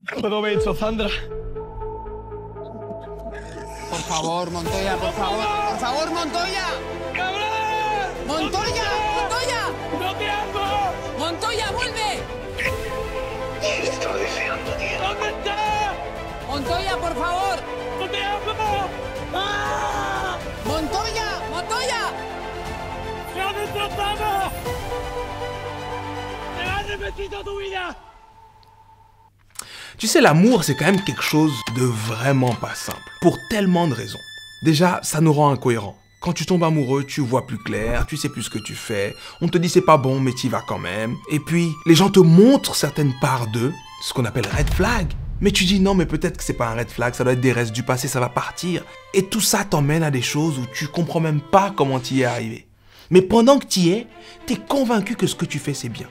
Provecho, Sandra. Por favor, Montoya, por favor. Por favor, Montoya. ¡Cabrón! ¡Montoya! ¡Montoya! ¡No te amo! ¡Montoya, vuelve! Te estaba deseando, tío. ¿Dónde estás? ¡Montoya, por favor! ¡No te amo! ¡Ah! ¡Montoya! ¡Montoya! ¡Me has destrozado! ¡Me has repetido tu vida! Tu sais, l'amour, c'est quand même quelque chose de vraiment pas simple, pour tellement de raisons. Déjà, ça nous rend incohérents. Quand tu tombes amoureux, tu vois plus clair, tu sais plus ce que tu fais, on te dit c'est pas bon, mais t'y vas quand même. Et puis, les gens te montrent certaines parts d'eux, ce qu'on appelle red flag. Mais tu dis non, mais peut-être que c'est pas un red flag, ça doit être des restes du passé, ça va partir. Et tout ça t'emmène à des choses où tu comprends même pas comment t'y es arrivé. Mais pendant que t'y es, t'es convaincu que ce que tu fais c'est bien.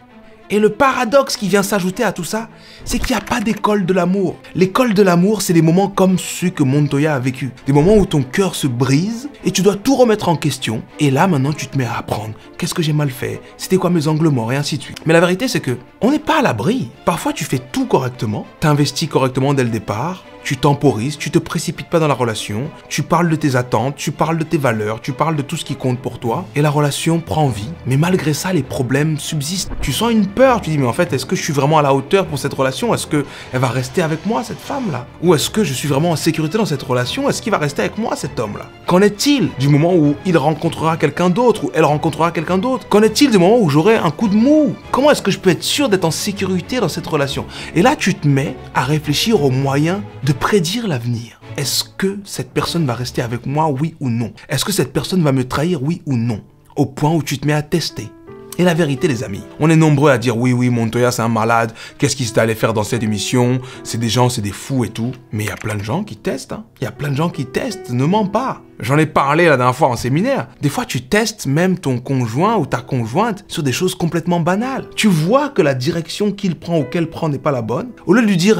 Et le paradoxe qui vient s'ajouter à tout ça, c'est qu'il n'y a pas d'école de l'amour. L'école de l'amour, c'est des moments comme ceux que Montoya a vécu. Des moments où ton cœur se brise et tu dois tout remettre en question. Et là, maintenant, tu te mets à apprendre. Qu'est-ce que j'ai mal fait? C'était quoi mes angles morts? Et ainsi de suite. Mais la vérité, c'est que on n'est pas à l'abri. Parfois, tu fais tout correctement. Tu investis correctement dès le départ. Tu temporises, tu te précipites pas dans la relation, tu parles de tes attentes, tu parles de tes valeurs, tu parles de tout ce qui compte pour toi, et la relation prend vie. Mais malgré ça, les problèmes subsistent. Tu sens une peur, tu dis mais en fait, est-ce que je suis vraiment à la hauteur pour cette relation? Est-ce qu'elle va rester avec moi, cette femme-là? Ou est-ce que je suis vraiment en sécurité dans cette relation? Est-ce qu'il va rester avec moi, cet homme-là? Qu'en est-il du moment où il rencontrera quelqu'un d'autre, ou elle rencontrera quelqu'un d'autre? Qu'en est-il du moment où j'aurai un coup de mou? Comment est-ce que je peux être sûr d'être en sécurité dans cette relation? Et là, tu te mets à réfléchir aux moyens de prédire l'avenir. Est-ce que cette personne va rester avec moi, oui ou non? Est-ce que cette personne va me trahir, oui ou non? Au point où tu te mets à tester. Et la vérité, les amis, on est nombreux à dire oui, Montoya, c'est un malade, qu'est-ce qu'il s'est allé faire dans cette émission? C'est des gens, c'est des fous et tout. Mais il y a plein de gens qui testent, hein. Il y a plein de gens qui testent, ne mens pas. J'en ai parlé la dernière fois en séminaire. Des fois, tu testes même ton conjoint ou ta conjointe sur des choses complètement banales. Tu vois que la direction qu'il prend ou qu'elle prend n'est pas la bonne. Au lieu de lui dire,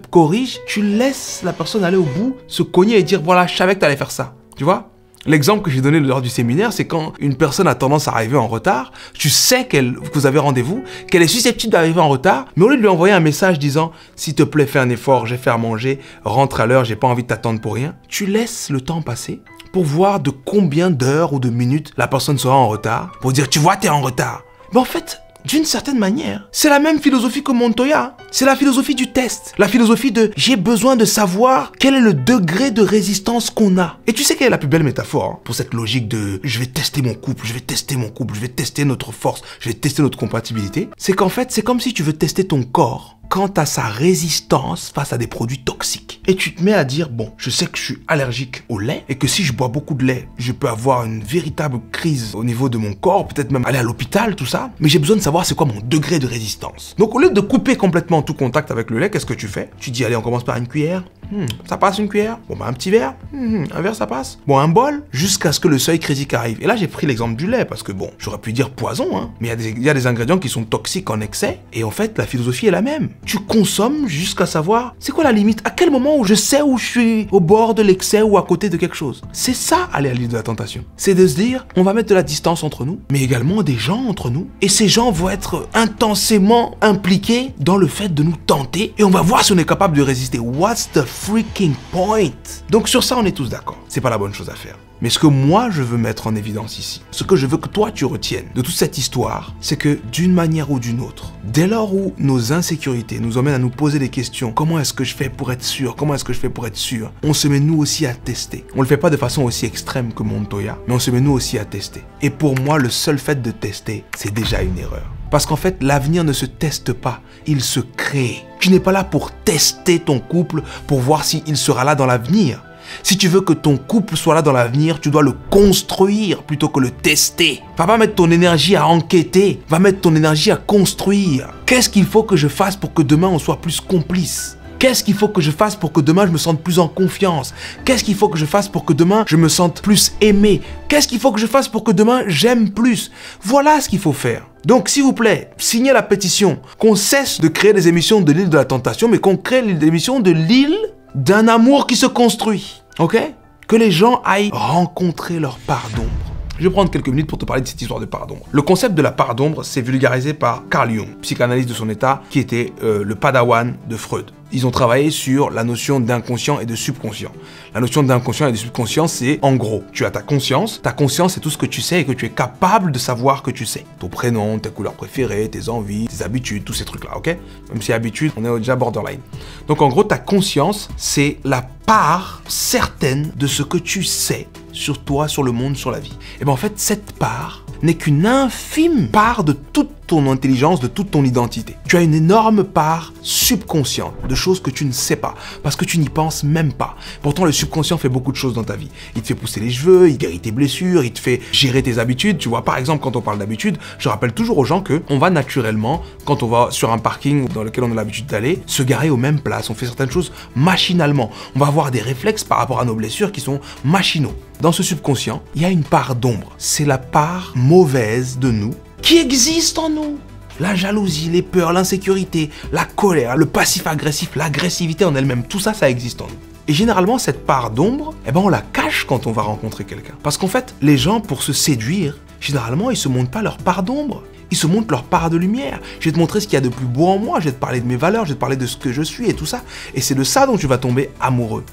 corrige, tu laisses la personne aller au bout, se cogner et dire, voilà, je savais que t'allais faire ça. Tu vois? L'exemple que j'ai donné lors du séminaire, c'est quand une personne a tendance à arriver en retard, tu sais que vous avez rendez-vous, qu'elle est susceptible d'arriver en retard, mais au lieu de lui envoyer un message disant « S'il te plaît, fais un effort, j'ai fait à manger, rentre à l'heure, j'ai pas envie de t'attendre pour rien », tu laisses le temps passer pour voir de combien d'heures ou de minutes la personne sera en retard, pour dire « Tu vois, t'es en retard ». Mais en fait, d'une certaine manière, c'est la même philosophie que Montoya. C'est la philosophie du test. La philosophie de j'ai besoin de savoir quel est le degré de résistance qu'on a. Et tu sais quelle est la plus belle métaphore pour cette logique de je vais tester mon couple, je vais tester mon couple, je vais tester notre force, je vais tester notre compatibilité. C'est qu'en fait, c'est comme si tu veux tester ton corps quant à sa résistance face à des produits toxiques. Et tu te mets à dire, bon, je sais que je suis allergique au lait et que si je bois beaucoup de lait, je peux avoir une véritable crise au niveau de mon corps, peut-être même aller à l'hôpital, tout ça. Mais j'ai besoin de savoir c'est quoi mon degré de résistance. Donc au lieu de couper complètement tout contact avec le lait, qu'est-ce que tu fais? Tu dis, allez, on commence par une cuillère. Ça passe une cuillère? Bon, bah un petit verre? Un verre, ça passe? Bon, un bol? Jusqu'à ce que le seuil critique arrive. Et là, j'ai pris l'exemple du lait parce que bon, j'aurais pu dire poison, hein. Mais il y a des ingrédients qui sont toxiques en excès. Et en fait, la philosophie est la même. Tu consommes jusqu'à savoir c'est quoi la limite, à quel moment où je sais où je suis au bord de l'excès ou à côté de quelque chose. C'est ça aller à l'île de la tentation. C'est de se dire on va mettre de la distance entre nous, mais également des gens entre nous. Et ces gens vont être intensément impliqués dans le fait de nous tenter et on va voir si on est capable de résister. What's the freaking point? Donc sur ça on est tous d'accord. C'est pas la bonne chose à faire. Mais ce que moi je veux mettre en évidence ici, ce que je veux que toi tu retiennes de toute cette histoire, c'est que d'une manière ou d'une autre, dès lors où nos insécurités nous emmènent à nous poser des questions, comment est-ce que je fais pour être sûr, comment est-ce que je fais pour être sûr, on se met nous aussi à tester. On le fait pas de façon aussi extrême que Montoya, mais on se met nous aussi à tester. Et pour moi, le seul fait de tester, c'est déjà une erreur. Parce qu'en fait, l'avenir ne se teste pas, il se crée. Tu n'es pas là pour tester ton couple, pour voir s'il sera là dans l'avenir. Si tu veux que ton couple soit là dans l'avenir, tu dois le construire plutôt que le tester. Va pas mettre ton énergie à enquêter, va mettre ton énergie à construire. Qu'est-ce qu'il faut que je fasse pour que demain on soit plus complices? Qu'est-ce qu'il faut que je fasse pour que demain je me sente plus en confiance? Qu'est-ce qu'il faut que je fasse pour que demain je me sente plus aimé? Qu'est-ce qu'il faut que je fasse pour que demain j'aime plus? Voilà ce qu'il faut faire. Donc s'il vous plaît, signez la pétition qu'on cesse de créer des émissions de l'île de la tentation, mais qu'on crée des émissions de l'île d'un amour qui se construit. Ok? Que les gens aillent rencontrer leur part d'ombre. Je vais prendre quelques minutes pour te parler de cette histoire de part d'ombre. Le concept de la part d'ombre, c'est vulgarisé par Carl Jung, psychanalyste de son état, qui était le padawan de Freud. Ils ont travaillé sur la notion d'inconscient et de subconscient. La notion d'inconscient et de subconscient, c'est en gros, tu as ta conscience c'est tout ce que tu sais et que tu es capable de savoir que tu sais. Ton prénom, tes couleurs préférées, tes envies, tes habitudes, tous ces trucs-là, ok? Même si habitude, on est déjà borderline. Donc en gros, ta conscience, c'est la part certaine de ce que tu sais sur toi, sur le monde, sur la vie. Et bien en fait, cette part n'est qu'une infime part de toute ton intelligence, de toute ton identité. Tu as une énorme part subconsciente de choses que tu ne sais pas, parce que tu n'y penses même pas. Pourtant, le subconscient fait beaucoup de choses dans ta vie. Il te fait pousser les cheveux, il guérit tes blessures, il te fait gérer tes habitudes. Tu vois, par exemple, quand on parle d'habitude, je rappelle toujours aux gens que on va naturellement, quand on va sur un parking dans lequel on a l'habitude d'aller, se garer aux mêmes places. On fait certaines choses machinalement. On va avoir des réflexes par rapport à nos blessures qui sont machinaux. Dans ce subconscient, il y a une part d'ombre. C'est la part mauvaise de nous qui existe en nous. La jalousie, les peurs, l'insécurité, la colère, le passif agressif, l'agressivité en elle-même, tout ça, ça existe en nous. Et généralement, cette part d'ombre, on la cache quand on va rencontrer quelqu'un. Parce qu'en fait, les gens, pour se séduire, généralement, ils se montrent pas leur part d'ombre. Ils se montrent leur part de lumière. Je vais te montrer ce qu'il y a de plus beau en moi, je vais te parler de mes valeurs, je vais te parler de ce que je suis et tout ça. Et c'est de ça dont tu vas tomber amoureux.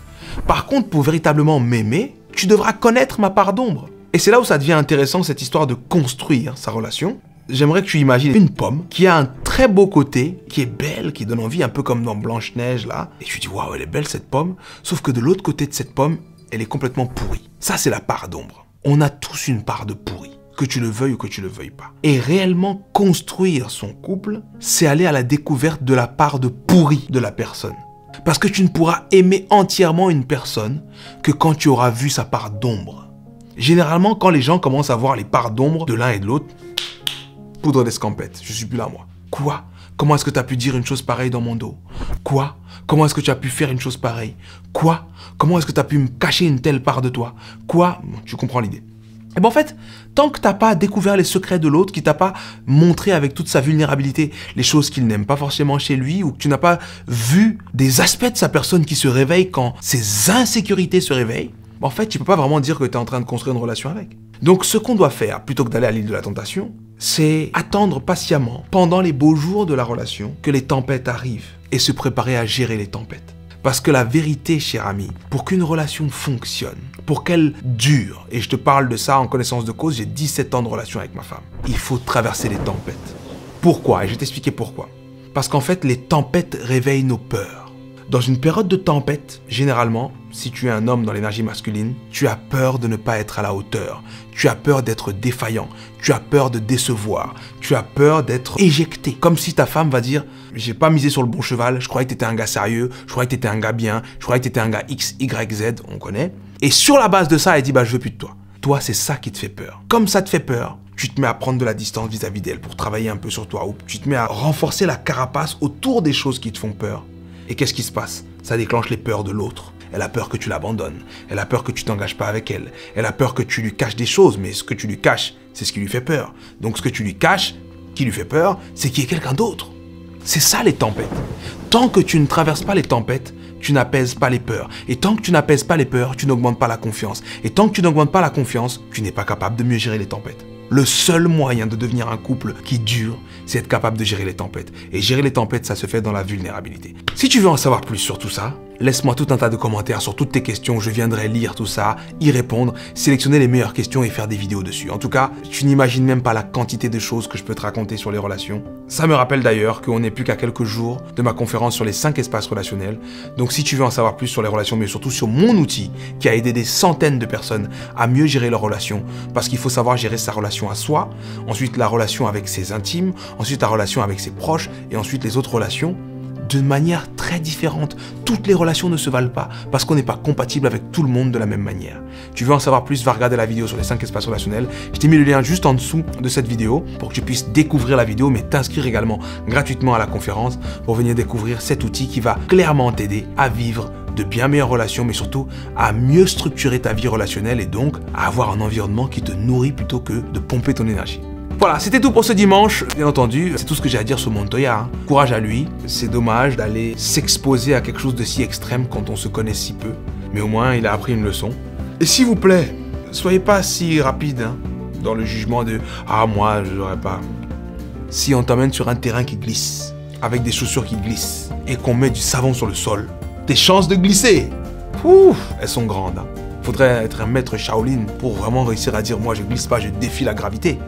Par contre, pour véritablement m'aimer, tu devras connaître ma part d'ombre. Et c'est là où ça devient intéressant, cette histoire de construire sa relation. J'aimerais que tu imagines une pomme qui a un très beau côté, qui est belle, qui donne envie, un peu comme dans Blanche-Neige là. Et tu dis, waouh, elle est belle cette pomme. Sauf que de l'autre côté de cette pomme, elle est complètement pourrie. Ça, c'est la part d'ombre. On a tous une part de pourri, que tu le veuilles ou que tu le veuilles pas. Et réellement construire son couple, c'est aller à la découverte de la part de pourri de la personne. Parce que tu ne pourras aimer entièrement une personne que quand tu auras vu sa part d'ombre. Généralement, quand les gens commencent à voir les parts d'ombre de l'un et de l'autre, poudre d'escampette, je suis plus là moi. Quoi? Comment est-ce que tu as pu dire une chose pareille dans mon dos? Quoi? Comment est-ce que tu as pu faire une chose pareille? Quoi? Comment est-ce que tu as pu me cacher une telle part de toi? Quoi? Tu comprends l'idée. Et bien en fait, tant que tu n'as pas découvert les secrets de l'autre, qui t'a pas montré avec toute sa vulnérabilité les choses qu'il n'aime pas forcément chez lui, ou que tu n'as pas vu des aspects de sa personne qui se réveillent quand ses insécurités se réveillent, en fait, tu peux pas vraiment dire que tu es en train de construire une relation avec. Donc ce qu'on doit faire, plutôt que d'aller à l'île de la tentation, c'est attendre patiemment, pendant les beaux jours de la relation, que les tempêtes arrivent et se préparer à gérer les tempêtes. Parce que la vérité, cher ami, pour qu'une relation fonctionne, pour qu'elle dure, et je te parle de ça en connaissance de cause, j'ai 17 ans de relation avec ma femme, il faut traverser les tempêtes. Pourquoi? Et je vais t'expliquer pourquoi. Parce qu'en fait, les tempêtes réveillent nos peurs. Dans une période de tempête, généralement, si tu es un homme dans l'énergie masculine, tu as peur de ne pas être à la hauteur. Tu as peur d'être défaillant. Tu as peur de décevoir. Tu as peur d'être éjecté. Comme si ta femme va dire « J'ai pas misé sur le bon cheval, je croyais que tu étais un gars sérieux, je croyais que tu étais un gars bien, je croyais que tu étais un gars X, Y, Z, on connaît. » Et sur la base de ça, elle dit « Bah, je veux plus de toi. » Toi, c'est ça qui te fait peur. Comme ça te fait peur, tu te mets à prendre de la distance vis-à-vis d'elle pour travailler un peu sur toi. Ou tu te mets à renforcer la carapace autour des choses qui te font peur. Et qu'est-ce qui se passe? Ça déclenche les peurs de l'autre. Elle a peur que tu l'abandonnes. Elle a peur que tu t'engages pas avec elle. Elle a peur que tu lui caches des choses, mais ce que tu lui caches, c'est ce qui lui fait peur. Donc ce que tu lui caches, qui lui fait peur, c'est qu'il y ait quelqu'un d'autre. C'est ça les tempêtes. Tant que tu ne traverses pas les tempêtes, tu n'apaises pas les peurs. Et tant que tu n'apaises pas les peurs, tu n'augmentes pas la confiance. Et tant que tu n'augmentes pas la confiance, tu n'es pas capable de mieux gérer les tempêtes. Le seul moyen de devenir un couple qui dure, c'est être capable de gérer les tempêtes. Et gérer les tempêtes, ça se fait dans la vulnérabilité. Si tu veux en savoir plus sur tout ça, laisse-moi tout un tas de commentaires sur toutes tes questions, je viendrai lire tout ça, y répondre, sélectionner les meilleures questions et faire des vidéos dessus. En tout cas, tu n'imagines même pas la quantité de choses que je peux te raconter sur les relations. Ça me rappelle d'ailleurs qu'on n'est plus qu'à quelques jours de ma conférence sur les 5 espaces relationnels. Donc si tu veux en savoir plus sur les relations, mais surtout sur mon outil qui a aidé des centaines de personnes à mieux gérer leurs relations, parce qu'il faut savoir gérer sa relation à soi, ensuite la relation avec ses intimes, ensuite la relation avec ses proches et ensuite les autres relations, de manière très différente. Toutes les relations ne se valent pas parce qu'on n'est pas compatible avec tout le monde de la même manière. Tu veux en savoir plus, va regarder la vidéo sur les 5 espaces relationnels. Je t'ai mis le lien juste en dessous de cette vidéo pour que tu puisses découvrir la vidéo, mais t'inscrire également gratuitement à la conférence pour venir découvrir cet outil qui va clairement t'aider à vivre de bien meilleures relations, mais surtout à mieux structurer ta vie relationnelle et donc à avoir un environnement qui te nourrit plutôt que de pomper ton énergie. Voilà, c'était tout pour ce dimanche. Bien entendu, c'est tout ce que j'ai à dire sur Montoya. Hein. Courage à lui. C'est dommage d'aller s'exposer à quelque chose de si extrême quand on se connaît si peu. Mais au moins, il a appris une leçon. Et s'il vous plaît, soyez pas si rapide. Hein. dans le jugement de « Ah, moi, je n'aurais pas ». Si on t'emmène sur un terrain qui glisse, avec des chaussures qui glissent, et qu'on met du savon sur le sol, tes chances de glisser, ouf, elles sont grandes. Hein. Faudrait être un maître Shaolin pour vraiment réussir à dire « Moi, je glisse pas, je défie la gravité ».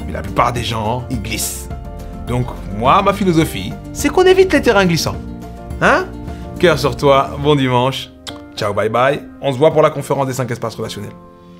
Mais la plupart des gens, ils glissent. Donc, moi, ma philosophie, c'est qu'on évite les terrains glissants. Hein? Cœur sur toi, bon dimanche. Ciao, bye bye. On se voit pour la conférence des 5 espaces relationnels.